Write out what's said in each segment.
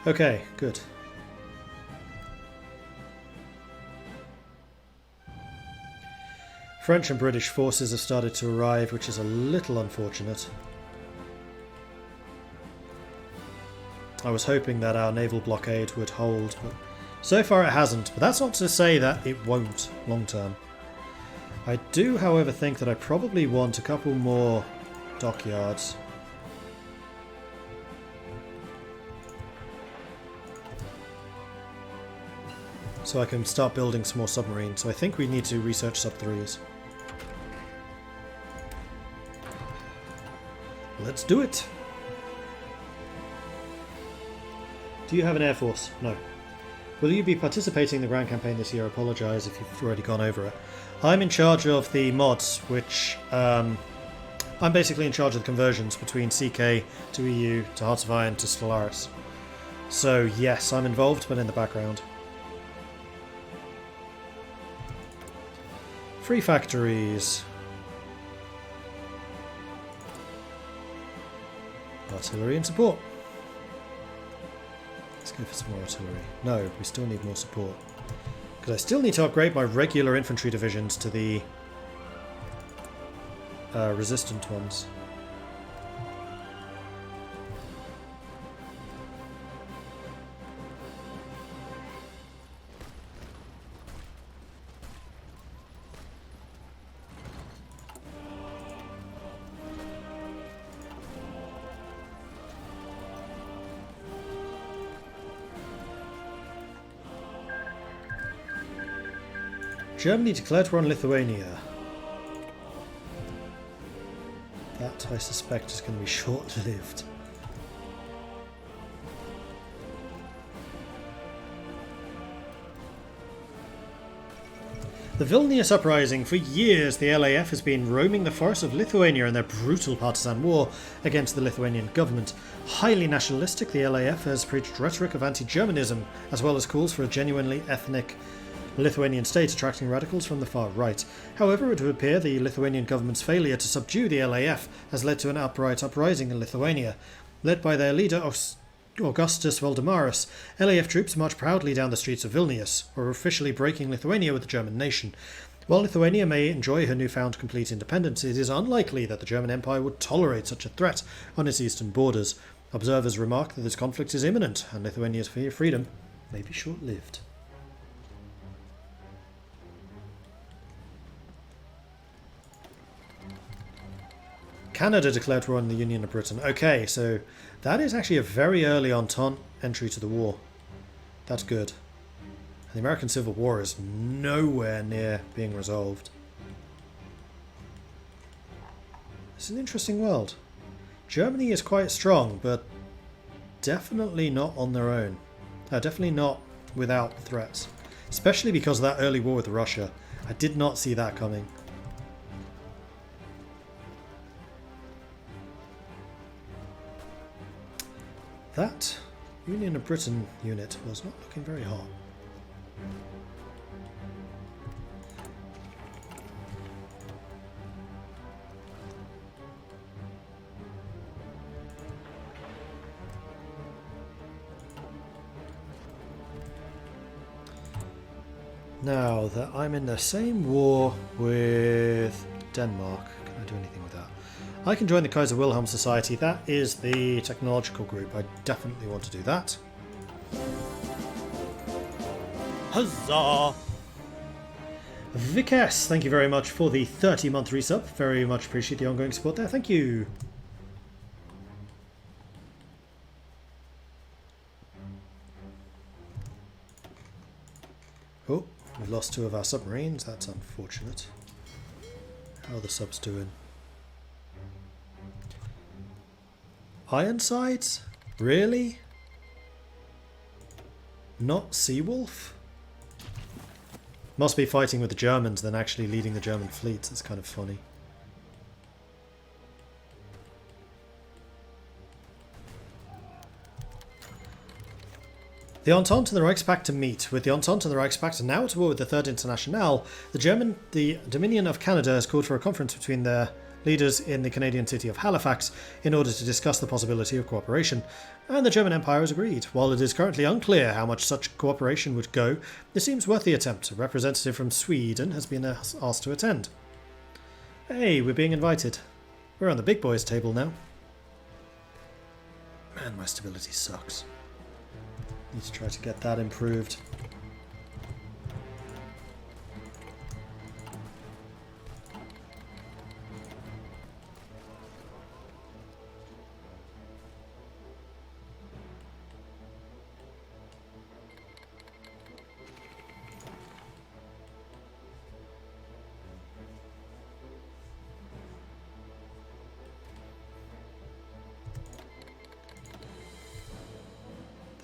Okay, good. French and British forces have started to arrive, which is a little unfortunate. I was hoping that our naval blockade would hold, but so far it hasn't. But that's not to say that it won't long term. I do, however, think that I probably want a couple more dockyards. So I can start building some more submarines. So I think we need to research sub-3s. Let's do it! Do you have an air force? No. Will you be participating in the Grand Campaign this year? I apologise if you've already gone over it. I'm in charge of the mods, which... I'm basically in charge of the conversions between CK to EU, to Hearts of Iron, to Stellaris. So yes, I'm involved, but in the background. Free factories. Artillery and support. Let's go for some more artillery. No, we still need more support. Because I still need to upgrade my regular infantry divisions to the resistant ones. Germany declared war on Lithuania. That, I suspect, is going to be short-lived. The Vilnius Uprising. For years, the LAF has been roaming the forests of Lithuania in their brutal partisan war against the Lithuanian government. Highly nationalistic, the LAF has preached rhetoric of anti-Germanism, as well as calls for a genuinely ethnic Lithuanian state, attracting radicals from the far right. However, it would appear the Lithuanian government's failure to subdue the LAF has led to an outright uprising in Lithuania. Led by their leader Augustus Valdemaras, LAF troops marched proudly down the streets of Vilnius, were officially breaking Lithuania with the German nation. While Lithuania may enjoy her newfound complete independence, it is unlikely that the German Empire would tolerate such a threat on its eastern borders. Observers remark that this conflict is imminent, and Lithuania's freedom may be short-lived. Canada declared war on the Union of Britain. Okay, so that is actually a very early Entente entry to the war. That's good. And the American Civil War is nowhere near being resolved. It's an interesting world. Germany is quite strong, but definitely not on their own. Definitely not without threats. Especially because of that early war with Russia. I did not see that coming. That Union of Britain unit was not looking very hot. Now that I'm in the same war with Denmark, can I do anything with that? I can join the Kaiser Wilhelm Society. That is the technological group. I definitely want to do that. Huzzah! Vikas, thank you very much for the 30-month resub. Very much appreciate the ongoing support there. Thank you. Oh, we've lost 2 of our submarines. That's unfortunate. How are the subs doing? Ironsides? Really? Not Seawolf? Must be fighting with the Germans than actually leading the German fleets. It's kind of funny. The Entente and the Reichspakt to meet. With the Entente and the Reichspakt now at war with the Third Internationale, the Dominion of Canada has called for a conference between their leaders in the Canadian city of Halifax in order to discuss the possibility of cooperation, and the German Empire has agreed. While it is currently unclear how much such cooperation would go, it seems worth the attempt. A representative from Sweden has been asked to attend. Hey, we're being invited. We're on the big boys table now. Man, my stability sucks. Need to try to get that improved.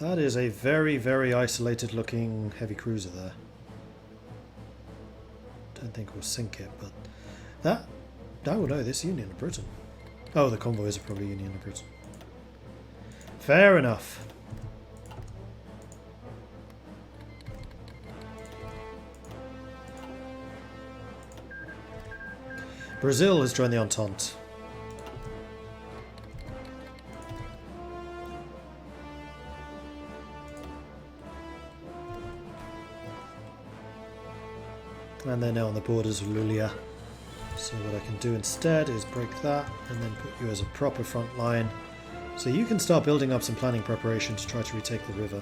That is a very, very isolated looking heavy cruiser there. Don't think we'll sink it, but that... Oh no, this Union of Britain. Oh, the convoys are probably Union of Britain. Fair enough. Brazil has joined the Entente. And they're now on the borders of Luleå. So what I can do instead is break that and then put you as a proper front line. So you can start building up some planning preparation to try to retake the river.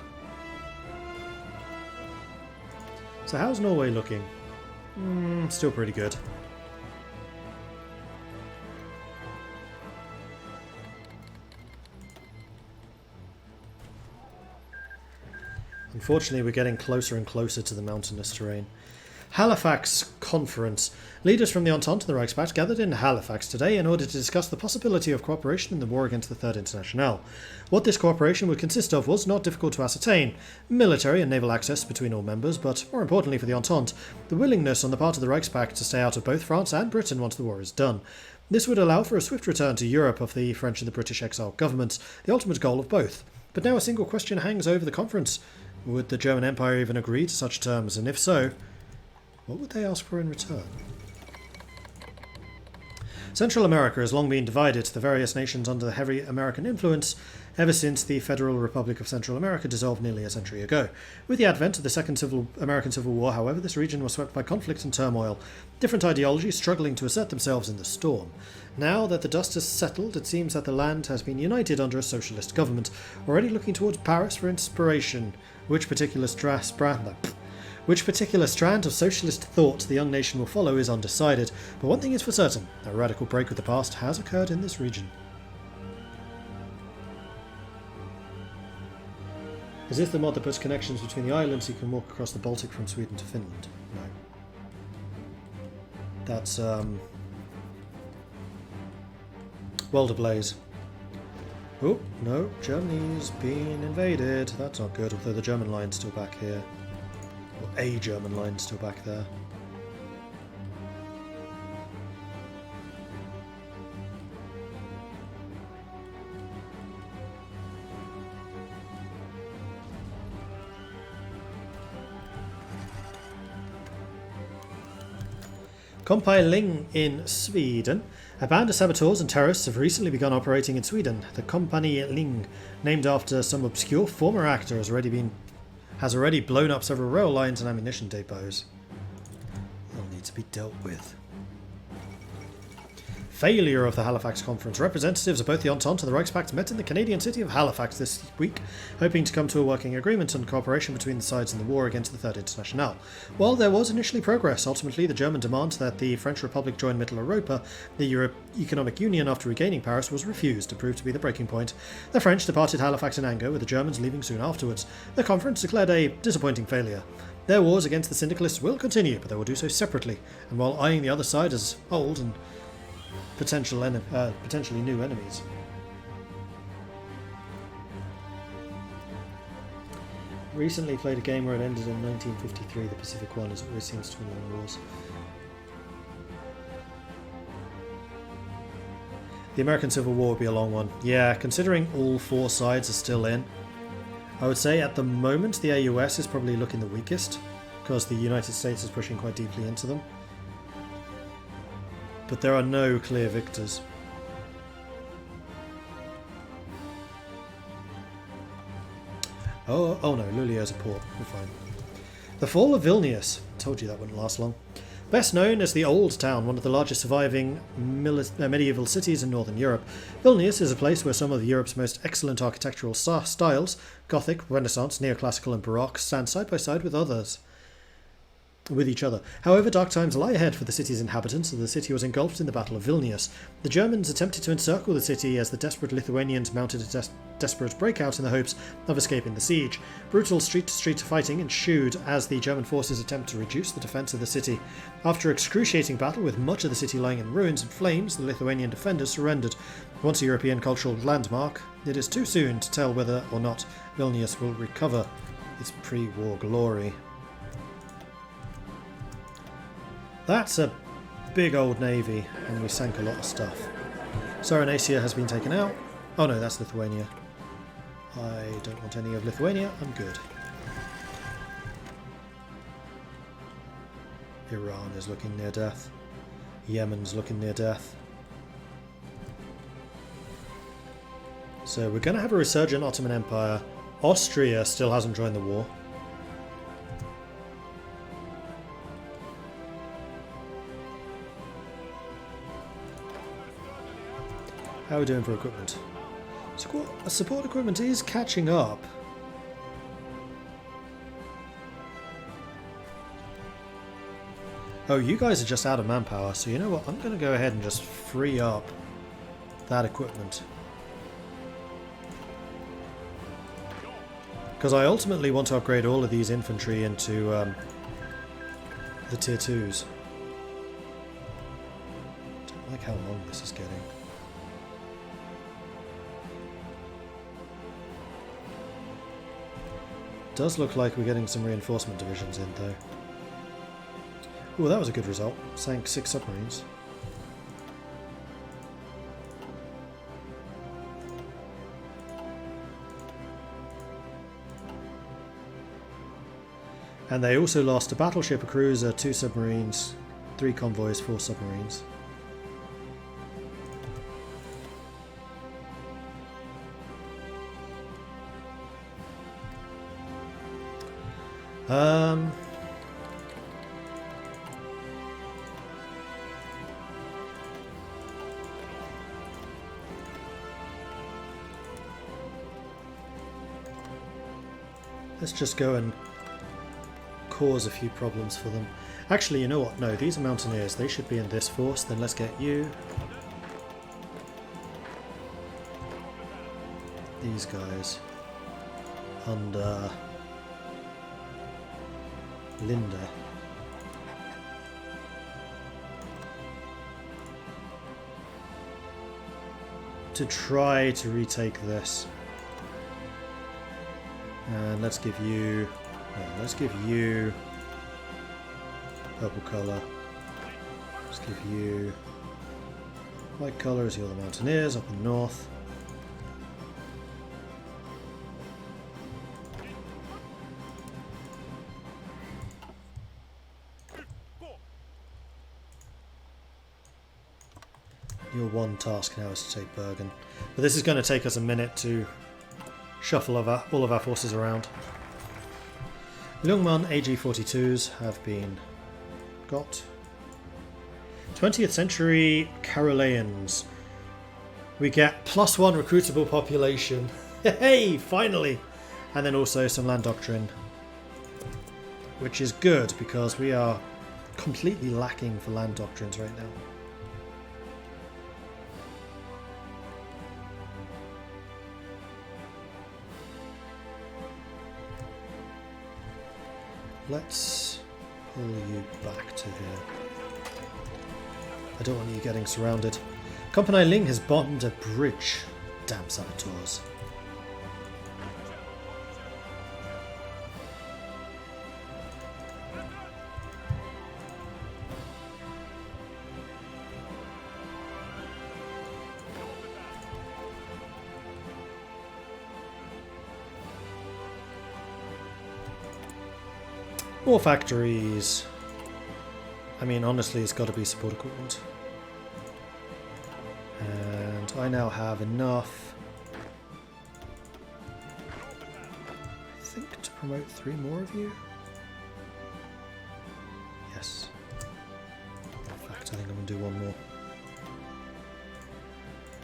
So how's Norway looking? Still pretty good. Unfortunately, we're getting closer and closer to the mountainous terrain. Halifax Conference. Leaders from the Entente and the Reichspakt gathered in Halifax today in order to discuss the possibility of cooperation in the war against the Third Internationale. What this cooperation would consist of was not difficult to ascertain. Military and naval access between all members, but more importantly for the Entente, the willingness on the part of the Reichspakt to stay out of both France and Britain once the war is done. This would allow for a swift return to Europe of the French and the British exiled governments, the ultimate goal of both. But now a single question hangs over the conference. Would the German Empire even agree to such terms, and if so, what would they ask for in return? Central America has long been divided, the various nations under the heavy American influence, ever since the Federal Republic of Central America dissolved nearly a century ago. With the advent of the Second American Civil War, however, this region was swept by conflict and turmoil, different ideologies struggling to assert themselves in the storm. Now that the dust has settled, it seems that the land has been united under a socialist government, already looking towards Paris for inspiration. Which particular strand of socialist thought the young nation will follow is undecided, but one thing is for certain, a radical break with the past has occurred in this region. Is this the mod that puts connections between the islands so you can walk across the Baltic from Sweden to Finland? No. That's, World ablaze. Oh, no, Germany's been invaded. That's not good, although the German line's still back here. Or a German line still back there. Compiling in Sweden. A band of saboteurs and terrorists have recently begun operating in Sweden. The Company Ling, named after some obscure former actor, has already blown up several rail lines and ammunition depots. They'll need to be dealt with. Failure of the Halifax Conference. Representatives of both the Entente and the Reichspakt met in the Canadian city of Halifax this week, hoping to come to a working agreement on cooperation between the sides in the war against the Third Internationale. While there was initially progress, ultimately the German demand that the French Republic join Mitteleuropa, the Europe Economic Union, after regaining Paris, was refused to prove to be the breaking point. The French departed Halifax in anger, with the Germans leaving soon afterwards. The conference declared a disappointing failure. Their wars against the syndicalists will continue, but they will do so separately, and while eyeing the other side as old and potentially new enemies. Recently played a game where it ended in 1953, the Pacific One, as it always seems to in all wars. The American Civil War would be a long one. Yeah, considering all four sides are still in, I would say at the moment the AUS is probably looking the weakest, because the United States is pushing quite deeply into them. but there are no clear victors. Oh no, Lulio's a port. We're fine. The fall of Vilnius. Told you that wouldn't last long. Best known as the Old Town, one of the largest surviving medieval cities in Northern Europe, Vilnius is a place where some of Europe's most excellent architectural styles, Gothic, Renaissance, Neoclassical and Baroque, stand side by side with each other. However, dark times lie ahead for the city's inhabitants, and the city was engulfed in the Battle of Vilnius. The Germans attempted to encircle the city as the desperate Lithuanians mounted a desperate breakout in the hopes of escaping the siege. Brutal street-to-street fighting ensued as the German forces attempted to reduce the defence of the city. After excruciating battle with much of the city lying in ruins and flames, the Lithuanian defenders surrendered. Once a European cultural landmark, it is too soon to tell whether or not Vilnius will recover its pre-war glory. That's a big old navy, and we sank a lot of stuff. Cyrenacia has been taken out. Oh no, that's Lithuania. I don't want any of Lithuania, I'm good. Iran is looking near death. Yemen's looking near death. So we're going to have a resurgent Ottoman Empire. Austria still hasn't joined the war. How are we doing for equipment? Support equipment is catching up. Oh, you guys are just out of manpower, so you know what? I'm going to go ahead and just free up that equipment. Because I ultimately want to upgrade all of these infantry into the tier 2s. Don't like how long this is getting. Does look like we're getting some reinforcement divisions in though. Oh, that was a good result. Sank 6 submarines. And they also lost a battleship, a cruiser, 2 submarines, 3 convoys, 4 submarines. Let's just go and cause a few problems for them. Actually, you know what? No, these are mountaineers. They should be in this force. Then let's get you. These guys. Under Linda. To try to retake this. And let's give you purple colour. Let's give you white colour as you're the mountaineers up in the north. Your one task now is to take Bergen. But this is going to take us a minute to shuffle all of our forces around. Lungman AG-42s have been got. 20th century Caroleans. We get +1 recruitable population. Hey, finally! And then also some land doctrine. Which is good because we are completely lacking for land doctrines right now. Let's pull you back to here. I don't want you getting surrounded. Company Ling has bombed a bridge. Damn saboteurs. More factories. I mean, honestly, it's got to be support equipment. I now have enough, I think, to promote 3 more of you. Yes. In fact, I think I'm going to do 1 more.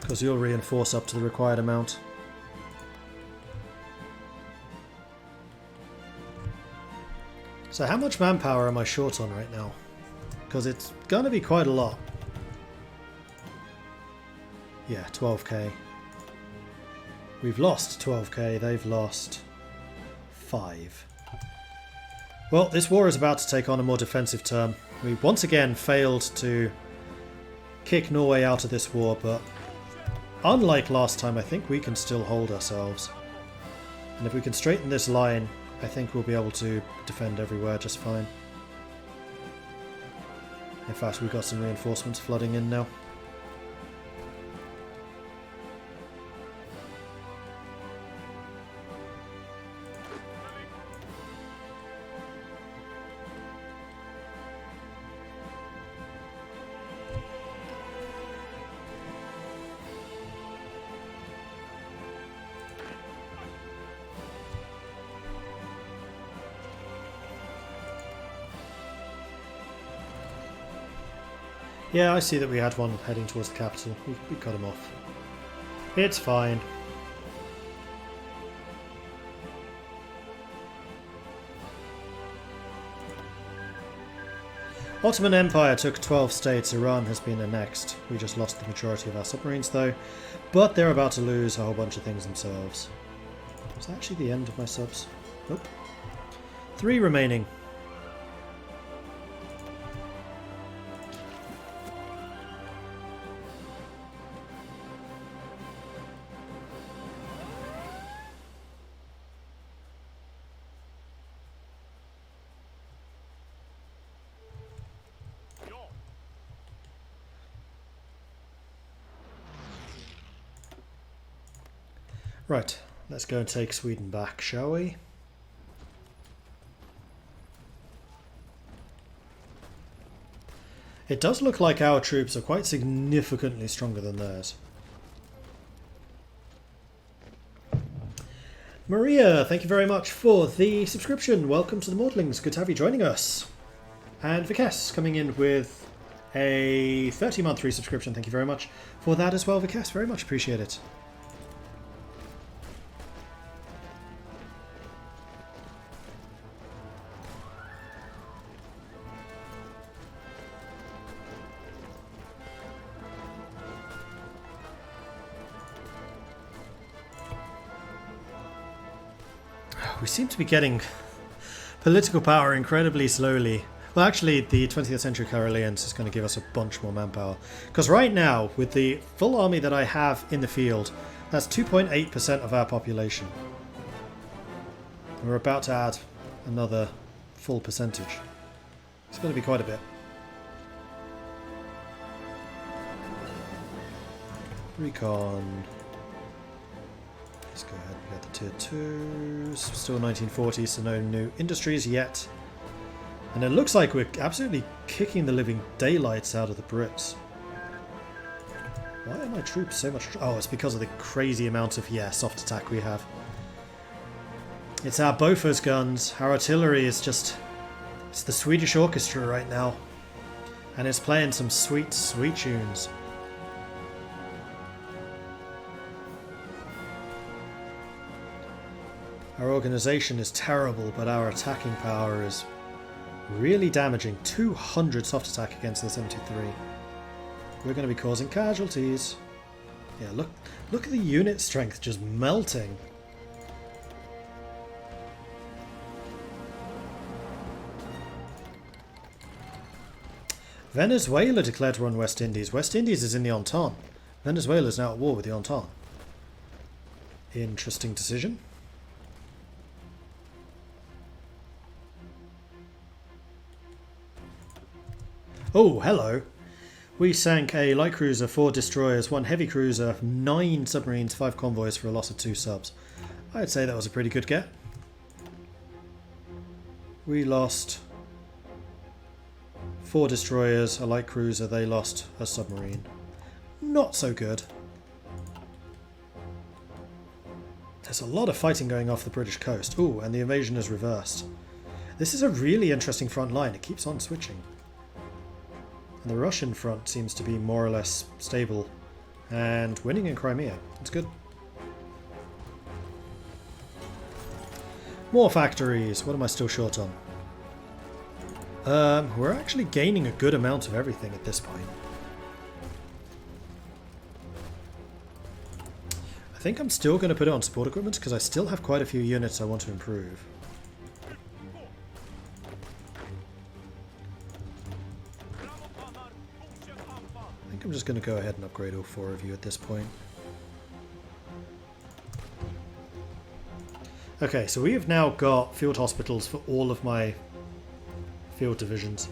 Because you'll reinforce up to the required amount. So how much manpower am I short on right now? Because it's going to be quite a lot. Yeah, 12k. We've lost 12k, they've lost 5. Well, this war is about to take on a more defensive turn. We once again failed to kick Norway out of this war, but unlike last time, I think we can still hold ourselves. And if we can straighten this line, I think we'll be able to defend everywhere just fine. In fact, we've got some reinforcements flooding in now. Yeah, I see that we had one heading towards the capital. We cut him off. It's fine. Ottoman Empire took 12 states. Iran has been annexed. We just lost the majority of our submarines though. But they're about to lose a whole bunch of things themselves. Is that actually the end of my subs? Nope. 3 remaining. Right, let's go and take Sweden back, shall we? It does look like our troops are quite significantly stronger than theirs. Maria, thank you very much for the subscription. Welcome to the Maudlings. Good to have you joining us. And Vikes coming in with a 30-month resubscription. Thank you very much for that as well, Vikes. Very much appreciate it. We seem to be getting political power incredibly slowly. Well, actually, the 20th Century Karelians is going to give us a bunch more manpower. Because right now, with the full army that I have in the field, that's 2.8% of our population. We're about to add another full percentage. It's going to be quite a bit. Recon. Let's go ahead and get the tier 2s. Still 1940s, so no new industries yet. And it looks like we're absolutely kicking the living daylights out of the Brits. Why are my troops so much... Oh, it's because of the crazy amount of, soft attack we have. It's our Bofors guns. Our artillery is just... It's the Swedish orchestra right now. And it's playing some sweet, sweet tunes. Our organisation is terrible, but our attacking power is really damaging. 200 soft attack against the 73. We're going to be causing casualties. Yeah, look at the unit strength just melting. Venezuela declared war on West Indies. West Indies is in the Entente. Venezuela is now at war with the Entente. Interesting decision. Oh, hello. We sank a light cruiser, 4 destroyers, 1 heavy cruiser, 9 submarines, 5 convoys for a loss of 2 subs. I'd say that was a pretty good get. We lost 4 destroyers, a light cruiser, they lost a submarine. Not so good. There's a lot of fighting going off the British coast. Ooh, and the invasion is reversed. This is a really interesting front line. It keeps on switching. And the Russian front seems to be more or less stable. And winning in Crimea. That's good. More factories. What am I still short on? We're actually gaining a good amount of everything at this point. I think I'm still going to put it on support equipment because I still have quite a few units I want to improve. I think I'm just going to go ahead and upgrade all 4 of you at this point. Okay, so we have now got field hospitals for all of my field divisions.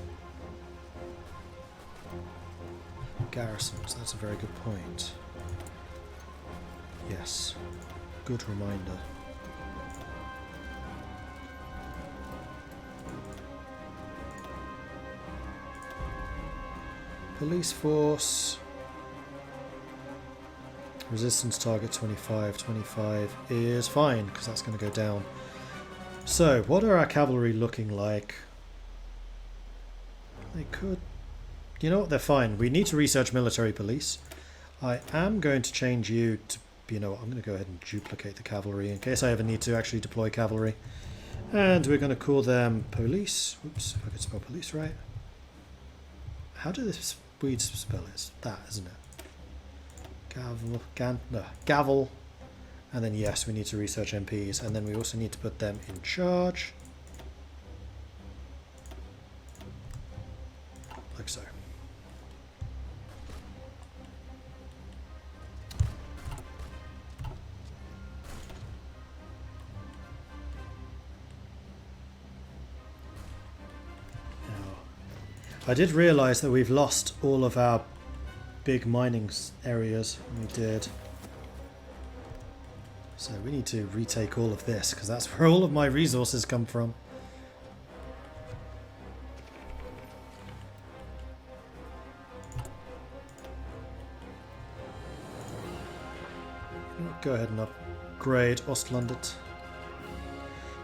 Garrisons, that's a very good point. Yes, good reminder. Police force. Resistance target 25. 25 is fine, because that's going to go down. So, what are our cavalry looking like? They could... You know what, they're fine. We need to research military police. I am going to change you to... You know what, I'm going to go ahead and duplicate the cavalry in case I ever need to actually deploy cavalry. And we're going to call them police. Oops, if I could spell police right. How do the Swedes spell it? It's that, isn't it? Gavel. And then yes, we need to research MPs. And then we also need to put them in charge. Like so. I did realise that we've lost all of our big mining areas. We did. So we need to retake all of this, because that's where all of my resources come from. Go ahead and upgrade Ostlandet.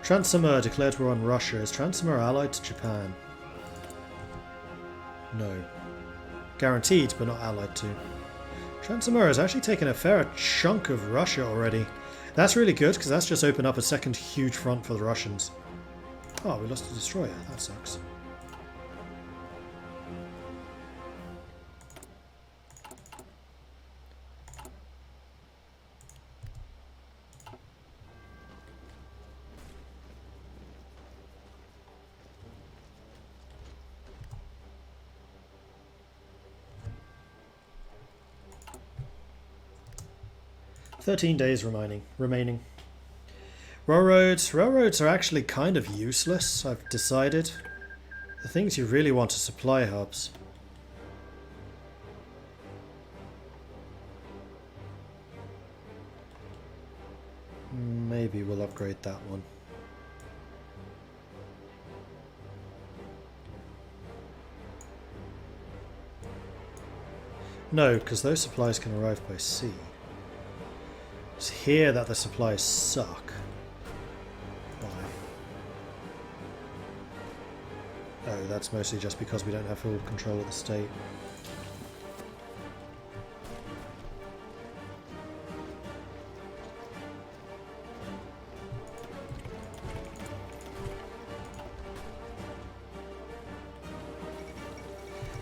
Transamur declared war on Russia. Is Transamur allied to Japan? No. Guaranteed, but not allied to. Transamur has actually taken a fair chunk of Russia already. That's really good, because that's just opened up a second huge front for the Russians. Oh, we lost a destroyer. That sucks. "13 days remaining. Railroads are actually kind of useless, I've decided. The things you really want are supply hubs. Maybe we'll upgrade that one. No, because those supplies can arrive by sea. It's here that the supplies suck. Why? Oh, that's mostly just because we don't have full control of the state.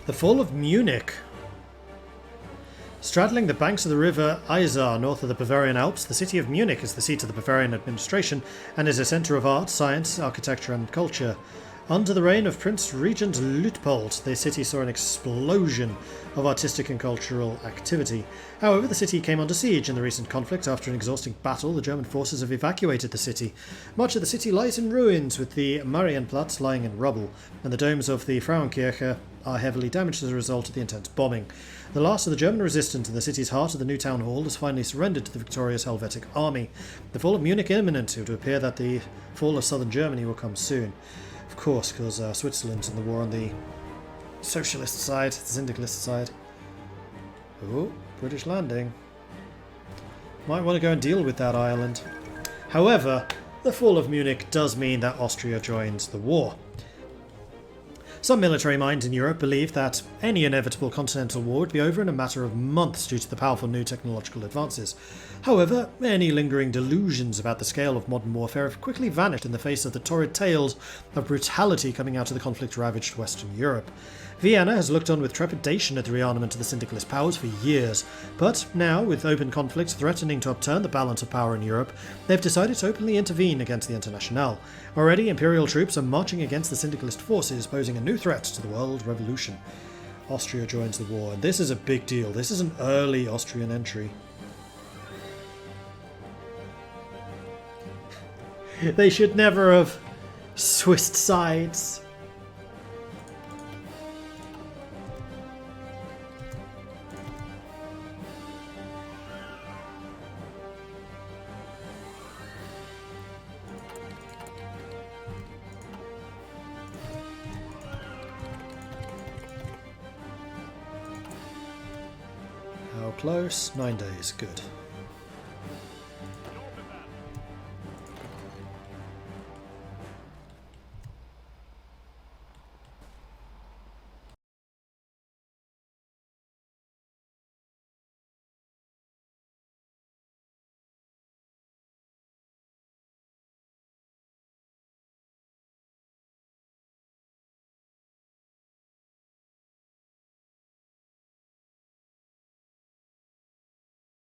The fall of Munich. Straddling the banks of the river Isar, north of the Bavarian Alps, the city of Munich is the seat of the Bavarian administration and is a centre of art, science, architecture and culture. Under the reign of Prince Regent Luitpold, the city saw an explosion of artistic and cultural activity. However, the city came under siege in the recent conflict. After an exhausting battle, the German forces have evacuated the city. Much of the city lies in ruins, with the Marienplatz lying in rubble, and the domes of the Frauenkirche are heavily damaged as a result of the intense bombing. The last of the German resistance in the city's heart of the new town hall has finally surrendered to the victorious Helvetic army. The fall of Munich imminent. It would appear that the fall of southern Germany will come soon. Of course, because Switzerland's in the war on the socialist side, the syndicalist side. Oh, British landing. Might want to go and deal with that island. However, the fall of Munich does mean that Austria joins the war. Some military minds in Europe believed that any inevitable continental war would be over in a matter of months due to the powerful new technological advances. However, any lingering delusions about the scale of modern warfare have quickly vanished in the face of the torrid tales of brutality coming out of the conflict-ravaged Western Europe. Vienna has looked on with trepidation at the rearmament of the syndicalist powers for years, but now, with open conflicts threatening to upturn the balance of power in Europe, they've decided to openly intervene against the Internationale. Already, imperial troops are marching against the syndicalist forces, posing a new threat to the world revolution. Austria joins the war, and this is a big deal. This is an early Austrian entry. They should never have switched sides. How close? 9 days. Good.